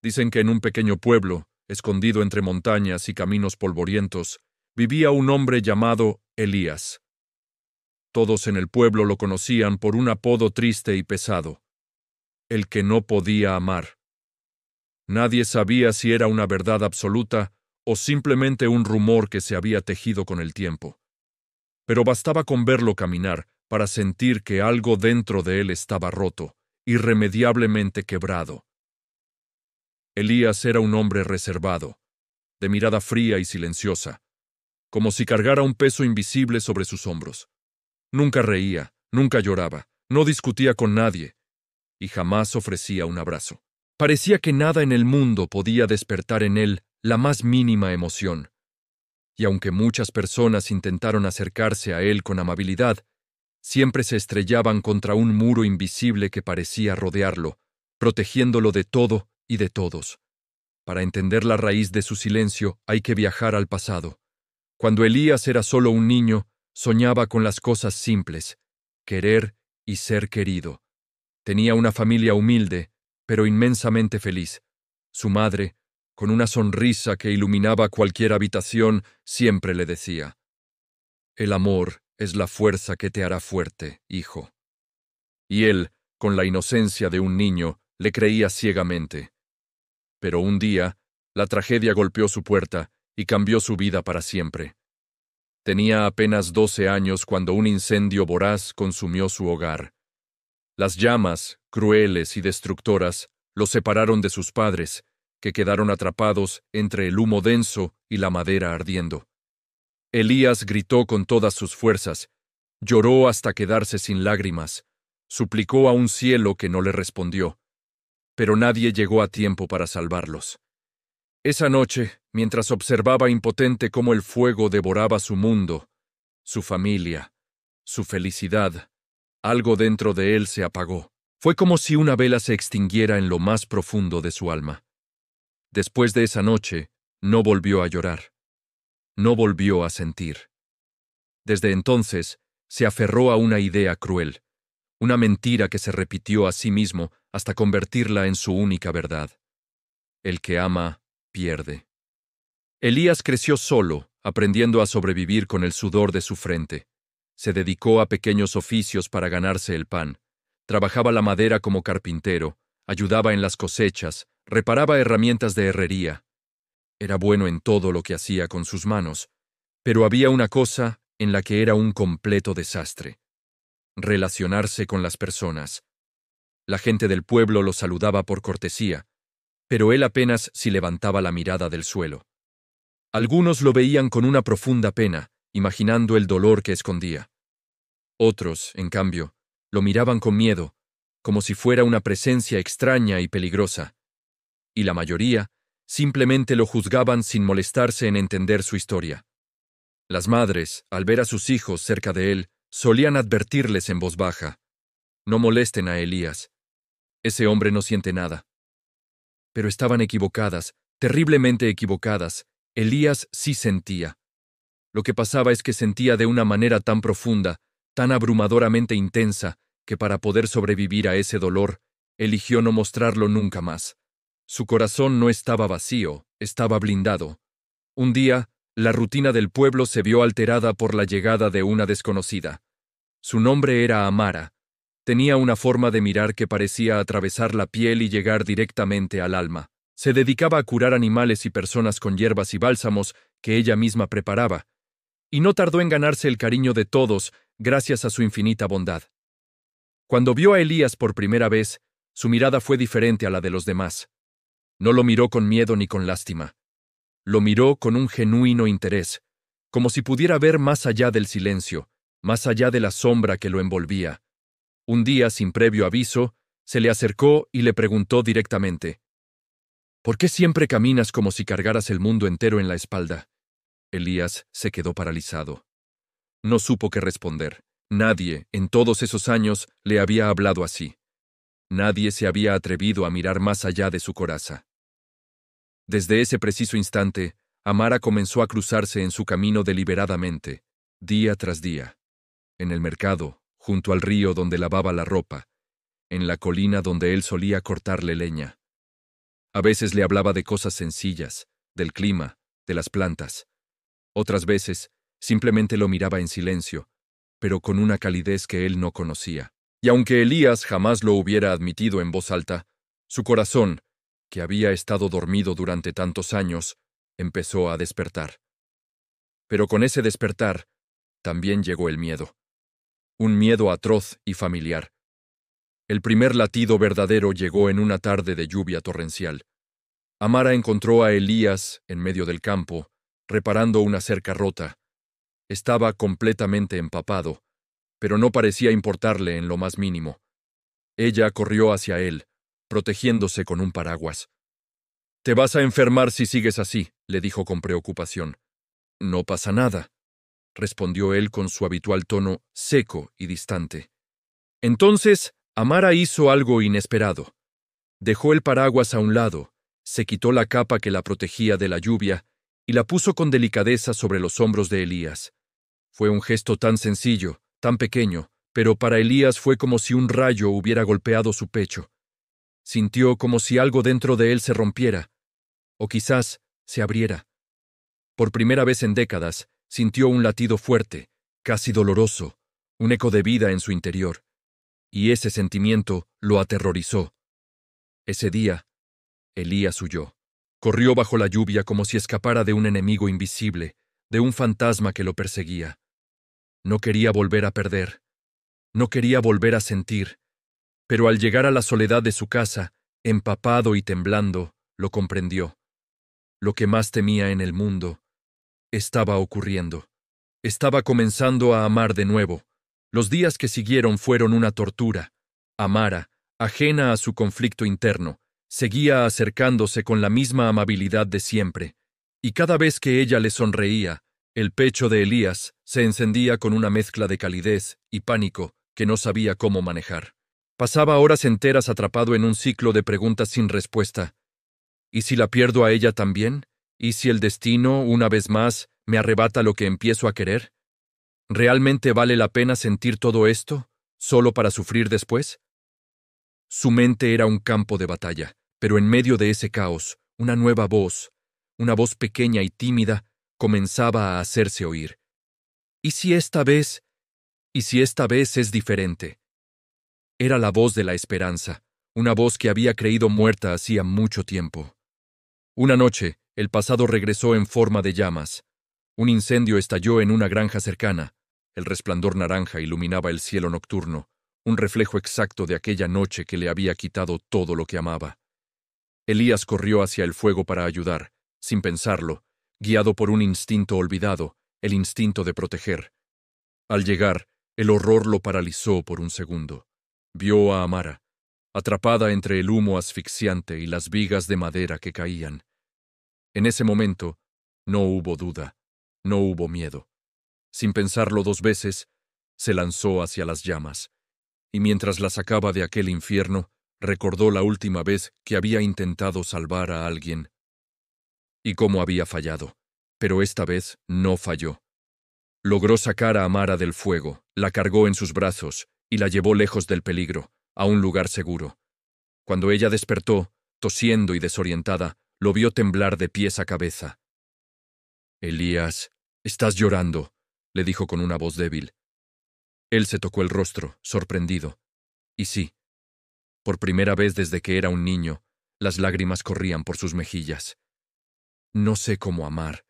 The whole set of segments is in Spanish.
Dicen que en un pequeño pueblo, escondido entre montañas y caminos polvorientos, vivía un hombre llamado Elías. Todos en el pueblo lo conocían por un apodo triste y pesado: el que no podía amar. Nadie sabía si era una verdad absoluta o simplemente un rumor que se había tejido con el tiempo. Pero bastaba con verlo caminar para sentir que algo dentro de él estaba roto, irremediablemente quebrado. Elías era un hombre reservado, de mirada fría y silenciosa, como si cargara un peso invisible sobre sus hombros. Nunca reía, nunca lloraba, no discutía con nadie, y jamás ofrecía un abrazo. Parecía que nada en el mundo podía despertar en él la más mínima emoción. Y aunque muchas personas intentaron acercarse a él con amabilidad, siempre se estrellaban contra un muro invisible que parecía rodearlo, protegiéndolo de todo y de todos. Para entender la raíz de su silencio hay que viajar al pasado. Cuando Elías era solo un niño, soñaba con las cosas simples: querer y ser querido. Tenía una familia humilde, pero inmensamente feliz. Su madre, con una sonrisa que iluminaba cualquier habitación, siempre le decía: «El amor es la fuerza que te hará fuerte, hijo». Y él, con la inocencia de un niño, le creía ciegamente. Pero un día, la tragedia golpeó su puerta y cambió su vida para siempre. Tenía apenas 12 años cuando un incendio voraz consumió su hogar. Las llamas, crueles y destructoras, lo separaron de sus padres, que quedaron atrapados entre el humo denso y la madera ardiendo. Elías gritó con todas sus fuerzas, lloró hasta quedarse sin lágrimas, suplicó a un cielo que no le respondió, pero nadie llegó a tiempo para salvarlos. Esa noche, mientras observaba impotente cómo el fuego devoraba su mundo, su familia, su felicidad, algo dentro de él se apagó. Fue como si una vela se extinguiera en lo más profundo de su alma. Después de esa noche, no volvió a llorar. No volvió a sentir. Desde entonces, se aferró a una idea cruel, una mentira que se repitió a sí mismo hasta convertirla en su única verdad: el que ama, pierde. Elías creció solo, aprendiendo a sobrevivir con el sudor de su frente. Se dedicó a pequeños oficios para ganarse el pan. Trabajaba la madera como carpintero, ayudaba en las cosechas, reparaba herramientas de herrería. Era bueno en todo lo que hacía con sus manos, pero había una cosa en la que era un completo desastre: relacionarse con las personas. La gente del pueblo lo saludaba por cortesía, pero él apenas si levantaba la mirada del suelo. Algunos lo veían con una profunda pena, imaginando el dolor que escondía. Otros, en cambio, lo miraban con miedo, como si fuera una presencia extraña y peligrosa. Y la mayoría simplemente lo juzgaban sin molestarse en entender su historia. Las madres, al ver a sus hijos cerca de él, solían advertirles en voz baja: «No molesten a Elías. Ese hombre no siente nada». Pero estaban equivocadas, terriblemente equivocadas. Elías sí sentía. Lo que pasaba es que sentía de una manera tan profunda, tan abrumadoramente intensa, que para poder sobrevivir a ese dolor, eligió no mostrarlo nunca más. Su corazón no estaba vacío, estaba blindado. Un día, la rutina del pueblo se vio alterada por la llegada de una desconocida. Su nombre era Amara. Tenía una forma de mirar que parecía atravesar la piel y llegar directamente al alma. Se dedicaba a curar animales y personas con hierbas y bálsamos que ella misma preparaba, y no tardó en ganarse el cariño de todos gracias a su infinita bondad. Cuando vio a Elías por primera vez, su mirada fue diferente a la de los demás. No lo miró con miedo ni con lástima. Lo miró con un genuino interés, como si pudiera ver más allá del silencio, más allá de la sombra que lo envolvía. Un día, sin previo aviso, se le acercó y le preguntó directamente: «¿Por qué siempre caminas como si cargaras el mundo entero en la espalda?». Elías se quedó paralizado. No supo qué responder. Nadie, en todos esos años, le había hablado así. Nadie se había atrevido a mirar más allá de su coraza. Desde ese preciso instante, Amara comenzó a cruzarse en su camino deliberadamente, día tras día. En el mercado, junto al río donde lavaba la ropa, en la colina donde él solía cortarle leña. A veces le hablaba de cosas sencillas, del clima, de las plantas. Otras veces, simplemente lo miraba en silencio, pero con una calidez que él no conocía. Y aunque Elías jamás lo hubiera admitido en voz alta, su corazón, que había estado dormido durante tantos años, empezó a despertar. Pero con ese despertar, también llegó el miedo. Un miedo atroz y familiar. El primer latido verdadero llegó en una tarde de lluvia torrencial. Amara encontró a Elías en medio del campo, reparando una cerca rota. Estaba completamente empapado, pero no parecía importarle en lo más mínimo. Ella corrió hacia él, protegiéndose con un paraguas. «Te vas a enfermar si sigues así», le dijo con preocupación. «No pasa nada», respondió él con su habitual tono seco y distante. Entonces, Amara hizo algo inesperado. Dejó el paraguas a un lado, se quitó la capa que la protegía de la lluvia y la puso con delicadeza sobre los hombros de Elías. Fue un gesto tan sencillo, tan pequeño, pero para Elías fue como si un rayo hubiera golpeado su pecho. Sintió como si algo dentro de él se rompiera, o quizás se abriera. Por primera vez en décadas, sintió un latido fuerte, casi doloroso, un eco de vida en su interior. Y ese sentimiento lo aterrorizó. Ese día, Elías huyó. Corrió bajo la lluvia como si escapara de un enemigo invisible, de un fantasma que lo perseguía. No quería volver a perder. No quería volver a sentir. Pero al llegar a la soledad de su casa, empapado y temblando, lo comprendió. Lo que más temía en el mundo estaba ocurriendo. Estaba comenzando a amar de nuevo. Los días que siguieron fueron una tortura. Amara, ajena a su conflicto interno, seguía acercándose con la misma amabilidad de siempre, y cada vez que ella le sonreía, el pecho de Elías se encendía con una mezcla de calidez y pánico que no sabía cómo manejar. Pasaba horas enteras atrapado en un ciclo de preguntas sin respuesta. ¿Y si la pierdo a ella también? ¿Y si el destino, una vez más, me arrebata lo que empiezo a querer? ¿Realmente vale la pena sentir todo esto, solo para sufrir después? Su mente era un campo de batalla, pero en medio de ese caos, una nueva voz, una voz pequeña y tímida, comenzaba a hacerse oír. ¿Y si esta vez? ¿Y si esta vez es diferente? Era la voz de la esperanza, una voz que había creído muerta hacía mucho tiempo. Una noche, el pasado regresó en forma de llamas. Un incendio estalló en una granja cercana. El resplandor naranja iluminaba el cielo nocturno, un reflejo exacto de aquella noche que le había quitado todo lo que amaba. Elías corrió hacia el fuego para ayudar, sin pensarlo, guiado por un instinto olvidado, el instinto de proteger. Al llegar, el horror lo paralizó por un segundo. Vio a Amara, atrapada entre el humo asfixiante y las vigas de madera que caían. En ese momento, no hubo duda, no hubo miedo. Sin pensarlo dos veces, se lanzó hacia las llamas, y mientras la sacaba de aquel infierno, recordó la última vez que había intentado salvar a alguien. Y cómo había fallado, pero esta vez no falló. Logró sacar a Amara del fuego, la cargó en sus brazos y la llevó lejos del peligro, a un lugar seguro. Cuando ella despertó, tosiendo y desorientada, lo vio temblar de pies a cabeza. «Elías, estás llorando», le dijo con una voz débil. Él se tocó el rostro, sorprendido. Y sí, por primera vez desde que era un niño, las lágrimas corrían por sus mejillas. «No sé cómo amar»,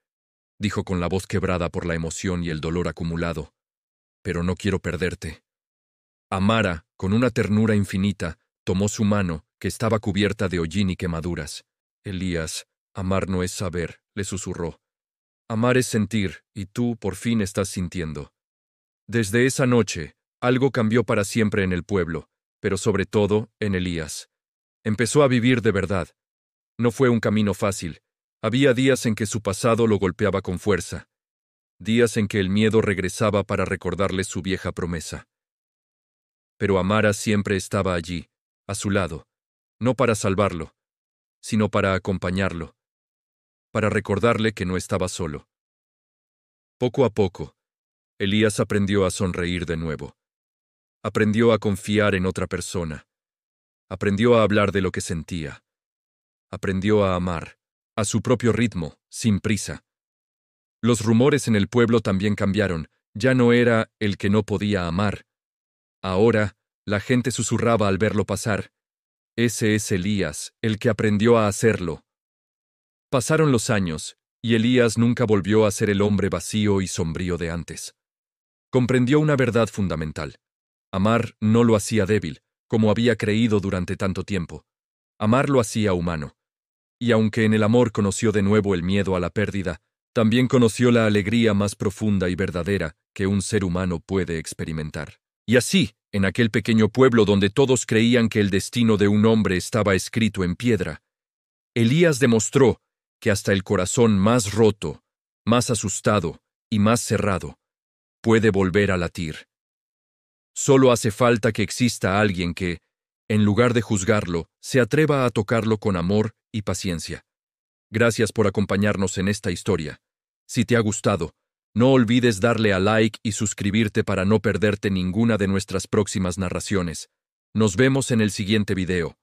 dijo con la voz quebrada por la emoción y el dolor acumulado, «pero no quiero perderte». Amara, con una ternura infinita, tomó su mano, que estaba cubierta de hollín y quemaduras. «Elías, amar no es saber», le susurró. «Amar es sentir, y tú por fin estás sintiendo». Desde esa noche, algo cambió para siempre en el pueblo, pero sobre todo en Elías. Empezó a vivir de verdad. No fue un camino fácil. Había días en que su pasado lo golpeaba con fuerza. Días en que el miedo regresaba para recordarle su vieja promesa. Pero Amara siempre estaba allí, a su lado, no para salvarlo, sino para acompañarlo, para recordarle que no estaba solo. Poco a poco, Elías aprendió a sonreír de nuevo. Aprendió a confiar en otra persona. Aprendió a hablar de lo que sentía. aprendió a amar, a su propio ritmo, sin prisa. Los rumores en el pueblo también cambiaron, ya no era el que no podía amar. Ahora, la gente susurraba al verlo pasar. Ese es Elías, el que aprendió a hacerlo. Pasaron los años, y Elías nunca volvió a ser el hombre vacío y sombrío de antes. Comprendió una verdad fundamental. Amar no lo hacía débil, como había creído durante tanto tiempo. Amar lo hacía humano. Y aunque en el amor conoció de nuevo el miedo a la pérdida, también conoció la alegría más profunda y verdadera que un ser humano puede experimentar. Y así, en aquel pequeño pueblo donde todos creían que el destino de un hombre estaba escrito en piedra, Elías demostró que hasta el corazón más roto, más asustado y más cerrado puede volver a latir. Solo hace falta que exista alguien que, en lugar de juzgarlo, se atreva a tocarlo con amor y paciencia. Gracias por acompañarnos en esta historia. Si te ha gustado, no olvides darle a like y suscribirte para no perderte ninguna de nuestras próximas narraciones. Nos vemos en el siguiente video.